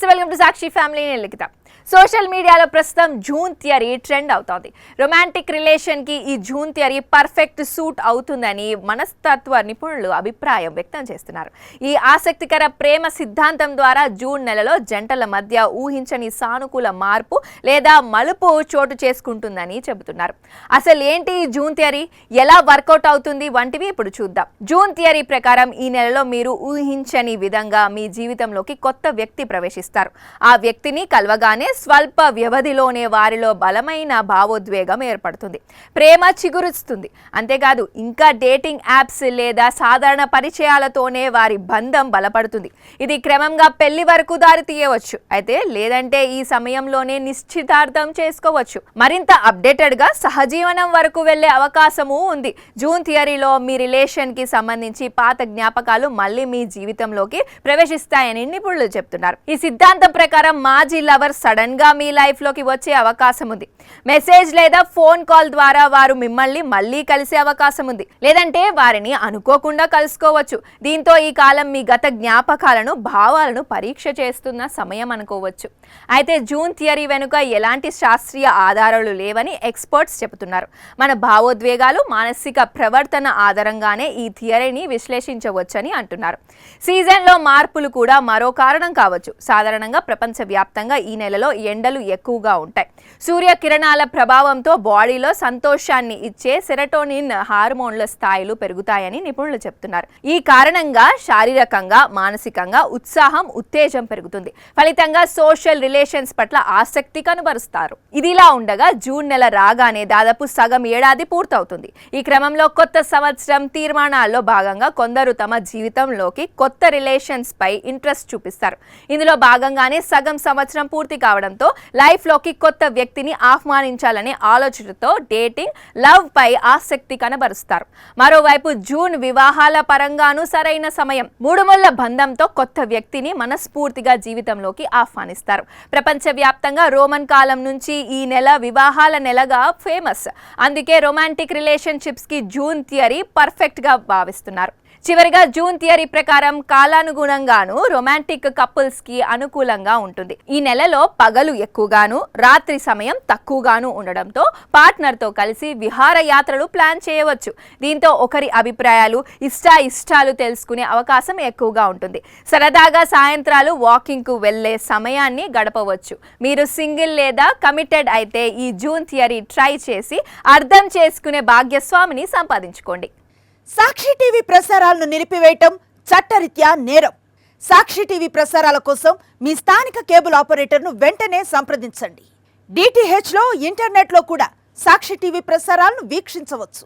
నమస్తే, welcome to Sakshi family. నేను లిఖిత. Social మీడియాలో ప్రస్తుతం జూన్ థియరీ ట్రెండ్ అవుతోంది. రొమాంటిక్ రిలేషన్ కి ఈ జూన్ థియరీ పర్ఫెక్ట్ సూట్ అవుతుందని మనస్తత్వ నిపుణులు అభిప్రాయం వ్యక్తం చేస్తున్నారు. ఈ ఆసక్తికర ప్రేమ సిద్ధాంతం ద్వారా జూన్ నెలలో జంటల మధ్య ఊహించని సానుకూల మార్పు లేదా మలుపు చోటు చేసుకుంటుందని చెబుతున్నారు. అసలు ఏంటి ఈ జూన్ థియరీ, ఎలా వర్కౌట్ అవుతుంది వంటివి ఇప్పుడు చూద్దాం. జూన్ థియరీ ప్రకారం ఈ నెలలో మీరు ఊహించని విధంగా మీ జీవితంలోకి కొత్త వ్యక్తి ప్రవేశిస్తారు. ఆ వ్యక్తిని కలవగానే స్వల్ప వ్యవధిలోనే వారిలో బలమైన భావోద్వేగం ఏర్పడుతుంది, ప్రేమ చిగురుస్తుంది. అంతేకాదు, ఇంకా డేటింగ్ యాప్స్ లేదా సాధారణ పరిచయాలతోనే వారి బంధం బలపడుతుంది. ఇది క్రమంగా పెళ్లి వరకు దారి తీయవచ్చు, అయితే లేదంటే ఈ సమయంలోనే నిశ్చితార్థం చేసుకోవచ్చు. మరింత అప్డేటెడ్ గా సహజీవనం వరకు వెళ్లే అవకాశము ఉంది. జూన్ థియరీలో మీ రిలేషన్ కి సంబంధించి పాత జ్ఞాపకాలు మళ్ళీ మీ జీవితంలోకి ప్రవేశిస్తాయని నిపుణులు చెప్తున్నారు. ఈ సిద్ధాంతం ప్రకారం మాజీ లవర్ సడన్ గా మీ లైఫ్ లోకి వచ్చే అవకాశం ఉంది. మెసేజ్ లేదా ఫోన్ కాల్ ద్వారా వారు మిమ్మల్ని మళ్ళీ కలిసే అవకాశం ఉంది, లేదంటే వారిని అనుకోకుండా కలుసుకోవచ్చు. దీంతో ఈ కాలం మీ గత జ్ఞాపకాలను, భావాలను పరీక్ష చేస్తున్న సమయం అనుకోవచ్చు. అయితే జూన్ థియరీ వెనుక ఎలాంటి శాస్త్రీయ ఆధారాలు లేవని ఎక్స్పర్ట్స్ చెబుతున్నారు. మన భావోద్వేగాలు, మానసిక ప్రవర్తన ఆధారంగానే ఈ థియరీని విశ్లేషించవచ్చని అంటున్నారు. సీజన్లో మార్పులు కూడా మరో కారణం కావచ్చు. సాధారణంగా ప్రపంచవ్యాప్తంగా ఈ నెలలో ఎండలు ఎక్కువగా ఉంటాయి. సూర్యకిరణాల ప్రభావంతో బాడీలో సంతోషాన్ని ఇచ్చే సెరటోనిన్ హార్మోన్ల స్థాయిలు పెరుగుతాయని నిపుణులు చెప్తున్నారు. ఈ కారణంగా శారీరకంగా, మానసికంగా ఉత్సాహం, ఉత్తేజం పెరుగుతుంది. ఫలితంగా సోషల్ రిలేషన్స్ పట్ల ఆసక్తి కనబరుస్తారు. ఇదిలా ఉండగా జూన్ నెల రాగానే దాదాపు సగం ఏడాది పూర్తవుతుంది. ఈ క్రమంలో కొత్త సంవత్సరం తీర్మానాల్లో భాగంగా కొందరు తమ జీవితంలోకి కొత్త రిలేషన్స్ పై ఇంట్రెస్ట్ చూపిస్తారు. ఇందులో భాగంగానే సగం సంవత్సరం పూర్తి కావడంతో లైఫ్ లోకి కొత్త వ్యక్తిని ఆహ్వానించాలనే ఆలోచనతో డేటింగ్, లవ్ పై ఆసక్తి కనబరుస్తారు. మరోవైపు జూన్ వివాహాల పరంగాను సరైన సమయం. మూడుముళ్ల బంధంతో కొత్త వ్యక్తిని మనస్ఫూర్తిగా జీవితంలోకి ఆహ్వానిస్తారు. ప్రపంచవ్యాప్తంగా రోమన్ కాలం నుంచి ఈ నెల వివాహాల నెలగా ఫేమస్. అందుకే రొమాంటిక్ రిలేషన్షిప్స్ కి జూన్ థియరీ పర్ఫెక్ట్ గా భావిస్తున్నారు. చివరిగా జూన్ థియరీ ప్రకారం కాలానుగుణంగాను రొమాంటిక్ కపుల్స్ కి అనుకూలంగా ఉంటుంది. ఈ నెలలో పగలు ఎక్కువగాను, రాత్రి సమయం తక్కువగాను ఉండడంతో పార్ట్నర్ తో కలిసి విహారయాత్రలు ప్లాన్ చేయవచ్చు. దీంతో ఒకరి అభిప్రాయాలు, ఇష్టాలు తెలుసుకునే అవకాశం ఎక్కువగా ఉంటుంది. సరదాగా సాయంత్రాలు వాకింగ్ కు వెళ్లే సమయాన్ని గడపవచ్చు. మీరు సింగిల్ లేదా కమిటెడ్ అయితే ఈ జూన్ థియరీ ట్రై చేసి అర్థం చేసుకునే భాగ్యస్వామిని సంపాదించుకోండి. సాక్షి టీవీ ప్రసారాలను నిలిపివేయటం చట్టరీత్యా నేరం. సాక్షి టీవీ ప్రసారాల కోసం మీ స్థానిక కేబుల్ ఆపరేటర్ను వెంటనే సంప్రదించండి. DTH లో, ఇంటర్నెట్లో కూడా సాక్షి టీవీ ప్రసారాలను వీక్షించవచ్చు.